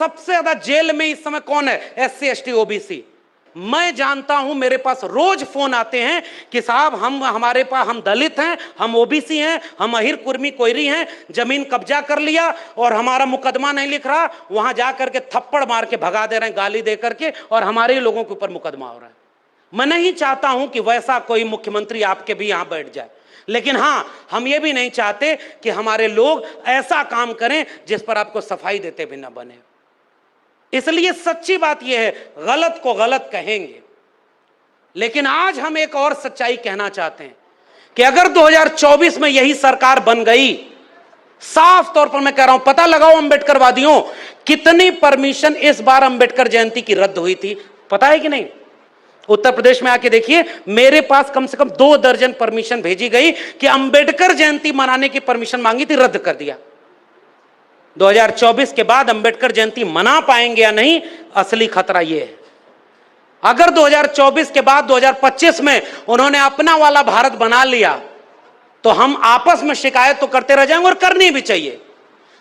सबसे ज्यादा जेल में इस समय कौन है? SC ST OBC. मैं जानता हूं, मेरे पास रोज फोन आते हैं कि साहब हमारे पास, हम दलित हैं, हम ओबीसी हैं, हम अहिर कुर्मी कोयरी हैं, जमीन कब्जा कर लिया और हमारा मुकदमा नहीं लिख रहा, वहां जा करके थप्पड़ मार के भगा दे रहे हैं, गाली दे करके, और हमारे ही लोगों के ऊपर मुकदमा हो रहा है। मैं नहीं चाहता हूं कि वैसा कोई मुख्यमंत्री आपके भी यहां बैठ जाए, लेकिन हां, हम ये भी नहीं चाहते कि हमारे लोग ऐसा काम करें जिस पर आपको सफाई देते भी ना बने। इसलिए सच्ची बात यह है, गलत को गलत कहेंगे, लेकिन आज हम एक और सच्चाई कहना चाहते हैं कि अगर 2024 में यही सरकार बन गई, साफ तौर पर मैं कह रहा हूं, पता लगाओ अंबेडकरवादियों, कितनी परमिशन इस बार अंबेडकर जयंती की रद्द हुई थी, पता है कि नहीं? उत्तर प्रदेश में आके देखिए, मेरे पास कम से कम 2 दर्जन परमिशन भेजी गई कि अंबेडकर जयंती मनाने की परमिशन मांगी थी, रद्द कर दिया। 2024 के बाद अंबेडकर जयंती मना पाएंगे या नहीं, असली खतरा यह है। अगर 2024 के बाद 2025 में उन्होंने अपना वाला भारत बना लिया, तो हम आपस में शिकायत तो करते रह जाएंगे, और करनी भी चाहिए।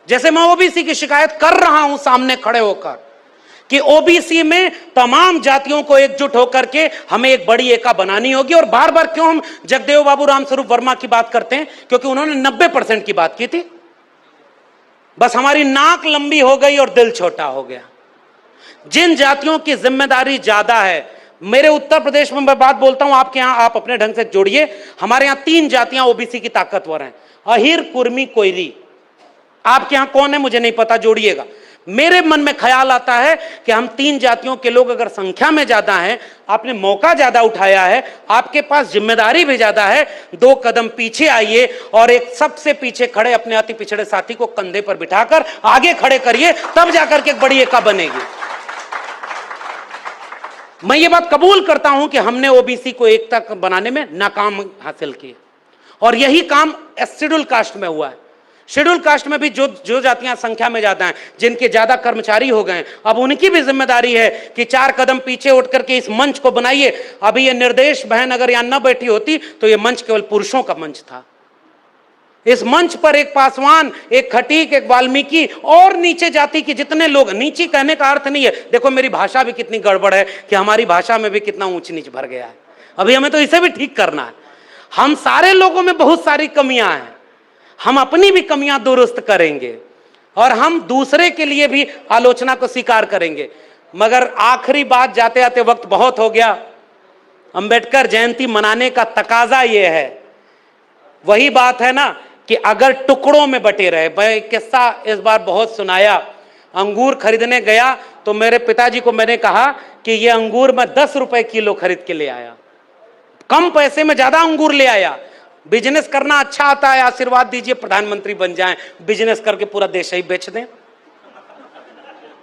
जैसे मैं ओबीसी की शिकायत कर रहा हूं सामने खड़े होकर कि ओबीसी में तमाम जातियों को एकजुट होकर के हमें एक बड़ी एका बनानी होगी। और बार बार क्यों हम जगदेव बाबू रामस्वरूप वर्मा की बात करते हैं? क्योंकि उन्होंने 90% की बात की थी, बस हमारी नाक लंबी हो गई और दिल छोटा हो गया। जिन जातियों की जिम्मेदारी ज्यादा है, मेरे उत्तर प्रदेश में मैं बात बोलता हूं, आपके यहां आप अपने ढंग से जोड़िए, हमारे यहां 3 जातियां ओबीसी की ताकतवर हैं, अहिर कुर्मी कोयरी। आपके यहां कौन है मुझे नहीं पता, जोड़िएगा। मेरे मन में ख्याल आता है कि हम 3 जातियों के लोग अगर संख्या में ज्यादा हैं, आपने मौका ज्यादा उठाया है, आपके पास जिम्मेदारी भी ज्यादा है, 2 कदम पीछे आइए और एक सबसे पीछे खड़े अपने अति पिछड़े साथी को कंधे पर बिठाकर आगे खड़े करिए, तब जाकर के एक बड़ी एका बनेगी। मैं ये बात कबूल करता हूं कि हमने ओबीसी को एकता बनाने में नाकाम हासिल की, और यही काम शेड्यूल कास्ट में हुआ है। शेड्यूल कास्ट में भी जो जातियां संख्या में ज्यादा हैं, जिनके ज्यादा कर्मचारी हो गए, अब उनकी भी जिम्मेदारी है कि 4 कदम पीछे उठ करके इस मंच को बनाइए। अभी ये निर्देश बहन अगर यहां न बैठी होती तो ये मंच केवल पुरुषों का मंच था। इस मंच पर एक पासवान, एक खटीक, एक वाल्मीकि और नीचे जाति के जितने लोग, नीचे कहने का अर्थ नहीं है, देखो मेरी भाषा भी कितनी गड़बड़ है कि हमारी भाषा में भी कितना ऊंच नीच भर गया है, अभी हमें तो इसे भी ठीक करना है। हम सारे लोगों में बहुत सारी कमियां हैं, हम अपनी भी कमियां दुरुस्त करेंगे और हम दूसरे के लिए भी आलोचना को स्वीकार करेंगे। मगर आखिरी बात, जाते जाते वक्त बहुत हो गया, अंबेडकर जयंती मनाने का तकाजा यह है, वही बात है ना कि अगर टुकड़ों में बटे रहे। मैं किस्सा इस बार बहुत सुनाया, अंगूर खरीदने गया तो मेरे पिताजी को मैंने कहा कि ये अंगूर मैं 10 रुपए किलो खरीद के ले आया, कम पैसे में ज्यादा अंगूर ले आया। बिजनेस करना अच्छा आता है, आशीर्वाद दीजिए प्रधानमंत्री बन जाएं, बिजनेस करके पूरा देश ही बेच दें,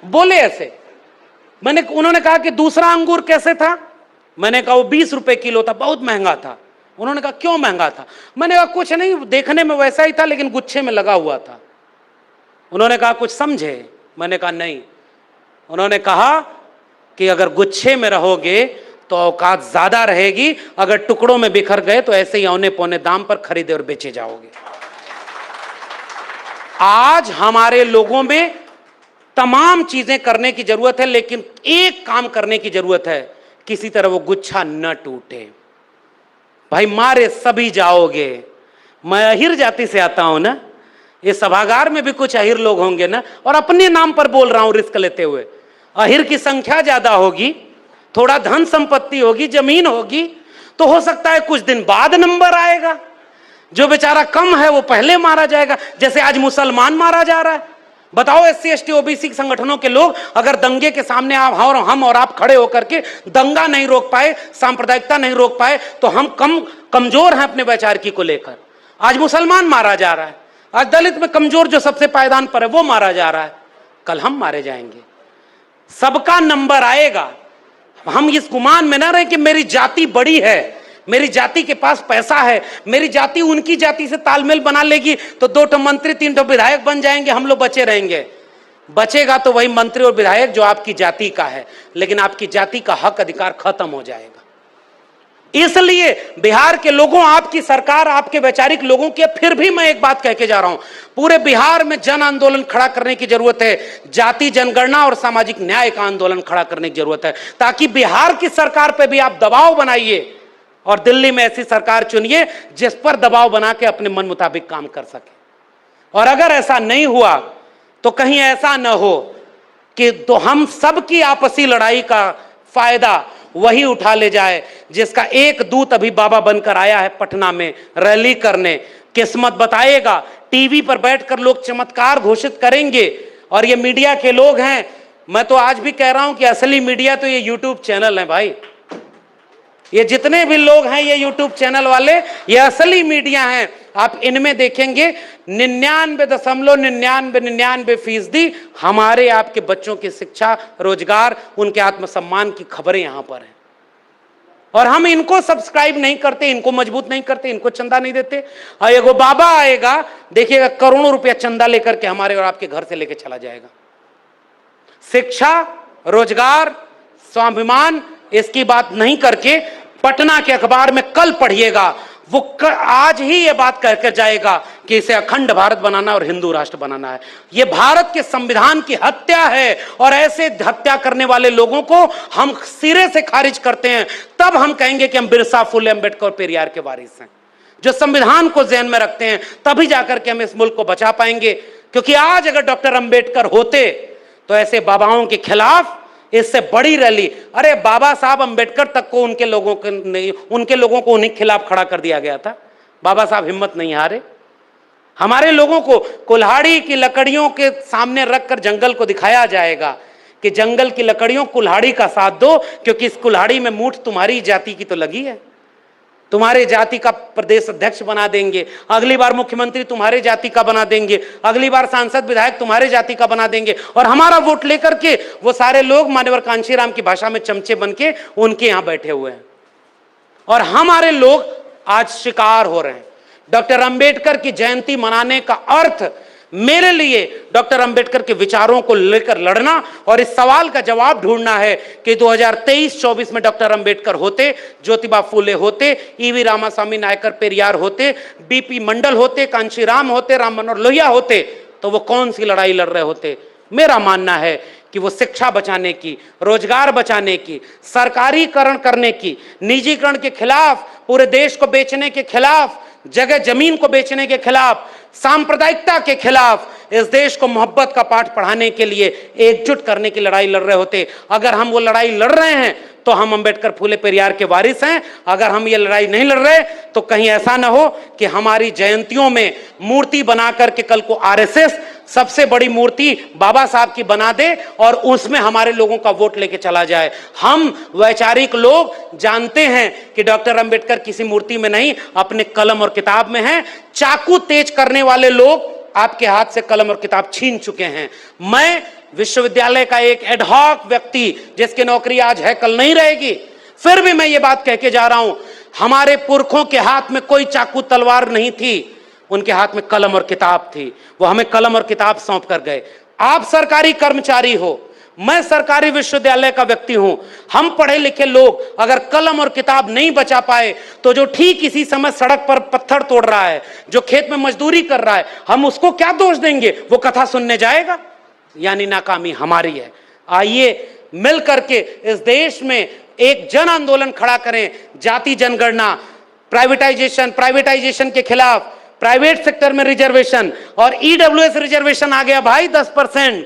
बोले ऐसे। उन्होंने कहा कि दूसरा अंगूर कैसे था? मैंने कहा वो 20 रुपए किलो था, बहुत महंगा था। उन्होंने कहा क्यों महंगा था? मैंने कहा कुछ नहीं, देखने में वैसा ही था लेकिन गुच्छे में लगा हुआ था। उन्होंने कहा कुछ समझे? मैंने कहा नहीं। उन्होंने कहा कि अगर गुच्छे में रहोगे तो औकात ज्यादा रहेगी, अगर टुकड़ों में बिखर गए तो ऐसे ही औने पौने दाम पर खरीदे और बेचे जाओगे। आज हमारे लोगों में तमाम चीजें करने की जरूरत है, लेकिन एक काम करने की जरूरत है, किसी तरह वो गुच्छा न टूटे। भाई मारे सभी जाओगे। मैं अहिर जाति से आता हूं ना, इस सभागार में भी कुछ अहिर लोग होंगे ना, और अपने नाम पर बोल रहा हूं रिस्क लेते हुए। अहिर की संख्या ज्यादा होगी, थोड़ा धन संपत्ति होगी, जमीन होगी, तो हो सकता है कुछ दिन बाद नंबर आएगा, जो बेचारा कम है वो पहले मारा जाएगा, जैसे आज मुसलमान मारा जा रहा है। बताओ एससी एसटी ओबीसी संगठनों के लोग अगर दंगे के सामने हम और आप खड़े होकर के दंगा नहीं रोक पाए, सांप्रदायिकता नहीं रोक पाए, तो हम कमजोर हैं अपने वैचारिकी को लेकर। आज मुसलमान मारा जा रहा है, आज दलित में कमजोर जो सबसे पायदान पर है वो मारा जा रहा है, कल हम मारे जाएंगे। सबका नंबर आएगा। हम इस गुमान में ना रहे कि मेरी जाति बड़ी है, मेरी जाति के पास पैसा है, मेरी जाति उनकी जाति से तालमेल बना लेगी तो 2 मंत्री 3 विधायक बन जाएंगे, हम लोग बचे रहेंगे। बचेगा तो वही मंत्री और विधायक जो आपकी जाति का है, लेकिन आपकी जाति का हक अधिकार खत्म हो जाएगा। इसलिए बिहार के लोगों, आपकी सरकार, आपके वैचारिक लोगों के, फिर भी मैं एक बात कह के जा रहा हूं, पूरे बिहार में जन आंदोलन खड़ा करने की जरूरत है। जाति जनगणना और सामाजिक न्याय का आंदोलन खड़ा करने की जरूरत है, ताकि बिहार की सरकार पे भी आप दबाव बनाइए और दिल्ली में ऐसी सरकार चुनिए जिस पर दबाव बना के अपने मन मुताबिक काम कर सके। और अगर ऐसा नहीं हुआ तो कहीं ऐसा न हो कि तो हम सबकी आपसी लड़ाई का फायदा वही उठा ले जाए जिसका एक दूत अभी बाबा बनकर आया है पटना में रैली करने। किस्मत बताएगा, टीवी पर बैठकर लोग चमत्कार घोषित करेंगे और ये मीडिया के लोग हैं। मैं तो आज भी कह रहा हूं कि असली मीडिया तो ये यूट्यूब चैनल है भाई। ये जितने भी लोग हैं ये यूट्यूब चैनल वाले, ये असली मीडिया हैं। आप इनमें देखेंगे 99.9999% हमारे आपके बच्चों की शिक्षा, रोजगार, उनके आत्मसम्मान की खबरें यहां पर हैं। और हम इनको सब्सक्राइब नहीं करते, इनको मजबूत नहीं करते, इनको चंदा नहीं देते। और एगो बाबा आएगा, देखिएगा करोड़ों रुपया चंदा लेकर के हमारे और आपके घर से लेके चला जाएगा। शिक्षा, रोजगार, स्वाभिमान, इसकी बात नहीं करके पटना के अखबार में कल पढ़िएगा, वो आज ही ये बात कहकर जाएगा कि इसे अखंड भारत बनाना और हिंदू राष्ट्र बनाना है। ये भारत के संविधान की हत्या है और ऐसे हत्या करने वाले लोगों को हम सिरे से खारिज करते हैं। तब हम कहेंगे कि हम बिरसा, फुले, अंबेडकर और पेरियार के वारिस हैं, जो संविधान को ज़हन में रखते हैं। तभी जाकर के हम इस मुल्क को बचा पाएंगे। क्योंकि आज अगर डॉक्टर अंबेडकर होते तो ऐसे बाबाओं के खिलाफ इससे बड़ी रैली, अरे बाबा साहब अंबेडकर तक को उनके लोगों को उन्हीं के खिलाफ खड़ा कर दिया गया था। बाबा साहब हिम्मत नहीं हारे। हमारे लोगों को कुल्हाड़ी की लकड़ियों के सामने रखकर जंगल को दिखाया जाएगा कि जंगल की लकड़ियों कुल्हाड़ी का साथ दो, क्योंकि इस कुल्हाड़ी में मूठ तुम्हारी जाति की तो लगी है। तुम्हारे जाति का प्रदेश अध्यक्ष बना देंगे, अगली बार मुख्यमंत्री तुम्हारे जाति का बना देंगे, अगली बार सांसद विधायक तुम्हारे जाति का बना देंगे। और हमारा वोट लेकर के वो सारे लोग मान्यवर कांशीराम की भाषा में चमचे बन के उनके यहां बैठे हुए हैं। और हमारे लोग आज शिकार हो रहे हैं। डॉक्टर अंबेडकर की जयंती मनाने का अर्थ मेरे लिए डॉक्टर अंबेडकर के विचारों को लेकर लड़ना और इस सवाल का जवाब ढूंढना है कि 2023-24 में डॉक्टर अंबेडकर होते, ज्योतिबा फूले होते, ईवी रामास्वामी नायकर पेरियार होते, बीपी मंडल होते, कांशीराम होते, राम मनोहर लोहिया होते, तो वो कौन सी लड़ाई लड़ रहे होते। मेरा मानना है कि वो शिक्षा बचाने की, रोजगार बचाने की, सरकारीकरण करने की, निजीकरण के खिलाफ, पूरे देश को बेचने के खिलाफ, जगह जमीन को बेचने के खिलाफ, सांप्रदायिकता के खिलाफ, इस देश को मोहब्बत का पाठ पढ़ाने के लिए एकजुट करने की लड़ाई लड़ रहे होते। अगर हम वो लड़ाई लड़ रहे हैं तो हम अंबेडकर, फूले, पेरियार के वारिस हैं। अगर हम ये लड़ाई नहीं लड़ रहे तो कहीं ऐसा ना हो कि हमारी जयंतियों में मूर्ति बना करके कल को आरएसएस सबसे बड़ी मूर्ति बाबा साहब की बना दे और उसमें हमारे लोगों का वोट लेके चला जाए। हम वैचारिक लोग जानते हैं कि डॉक्टर अंबेडकर किसी मूर्ति में नहीं, अपने कलम और किताब में हैं। चाकू तेज करने वाले लोग आपके हाथ से कलम और किताब छीन चुके हैं। मैं विश्वविद्यालय का एक एडहॉक व्यक्ति, जिसकी नौकरी आज है कल नहीं रहेगी, फिर भी मैं ये बात कह के जा रहा हूं, हमारे पुरखों के हाथ में कोई चाकू तलवार नहीं थी, उनके हाथ में कलम और किताब थी। वो हमें कलम और किताब सौंप कर गए। आप सरकारी कर्मचारी हो, मैं सरकारी विश्वविद्यालय का व्यक्ति हूं। हम पढ़े लिखे लोग अगर कलम और किताब नहीं बचा पाए तो जो ठीक इसी समय सड़क पर पत्थर तोड़ रहा है, जो खेत में मजदूरी कर रहा है, हम उसको क्या दोष देंगे? वो कथा सुनने जाएगा? यानी नाकामी हमारी है। आइए मिल करके इस देश में एक जन आंदोलन खड़ा करें। जाति जनगणना, प्राइवेटाइजेशन के खिलाफ, प्राइवेट सेक्टर में रिजर्वेशन, और ईडब्ल्यूएस रिजर्वेशन आ गया भाई 10%,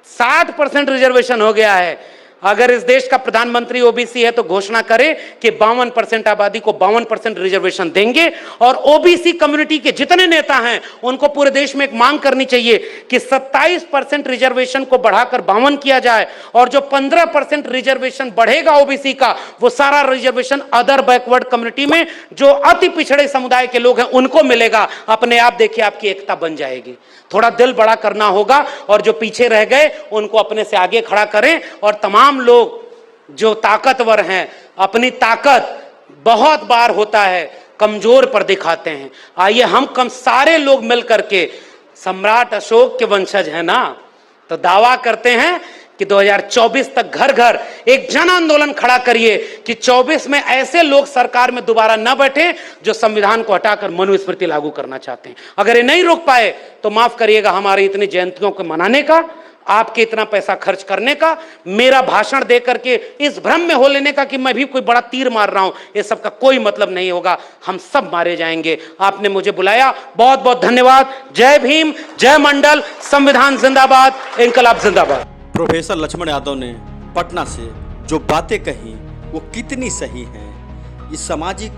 60% रिजर्वेशन हो गया है। अगर इस देश का प्रधानमंत्री ओबीसी है तो घोषणा करे कि 52% आबादी को 52% रिजर्वेशन देंगे। और ओबीसी कम्युनिटी के जितने नेता हैं उनको पूरे देश में एक मांग करनी चाहिए कि 27% रिजर्वेशन को बढ़ाकर 52 किया जाए, और जो 15% रिजर्वेशन बढ़ेगा ओबीसी का, वो सारा रिजर्वेशन अदर बैकवर्ड कम्युनिटी में जो अति पिछड़े समुदाय के लोग हैं उनको मिलेगा। अपने आप देखिए आपकी एकता बन जाएगी। थोड़ा दिल बड़ा करना होगा और जो पीछे रह गए उनको अपने से आगे खड़ा करें। और तमाम लोग जो ताकतवर हैं अपनी ताकत बहुत बार होता है कमजोर पर दिखाते हैं। आइए हम सारे लोग मिल करके, सम्राट अशोक के वंशज हैं ना, तो दावा करते हैं कि 2024 तक घर घर एक जन आंदोलन खड़ा करिए कि 24 में ऐसे लोग सरकार में दोबारा न बैठे जो संविधान को हटाकर मनुस्मृति लागू करना चाहते हैं। अगर ये नहीं रोक पाए तो माफ करिएगा, हमारी इतनी जयंतियों को मनाने का, आपके इतना पैसा खर्च करने का, मेरा भाषण देकर के इस भ्रम में हो लेने का कि मैं भी कोई बड़ा तीर मार रहा हूं, ये सब का कोई मतलब नहीं होगा। हम सब मारे जाएंगे। आपने मुझे बुलाया, बहुत बहुत धन्यवाद। जय भीम, जय मंडल, संविधान जिंदाबाद, इंकलाब जिंदाबाद। प्रोफेसर लक्ष्मण यादव ने पटना से जो बातें कही वो कितनी सही हैं, इस सामाजिक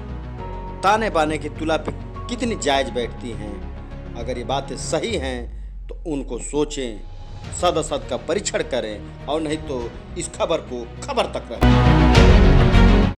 ताने बाने की तुला पे कितनी जायज बैठती हैं। अगर ये बातें सही हैं तो उनको सोचें, सद असद का परीक्षण करें और नहीं तो इस खबर को खबर तक रखें।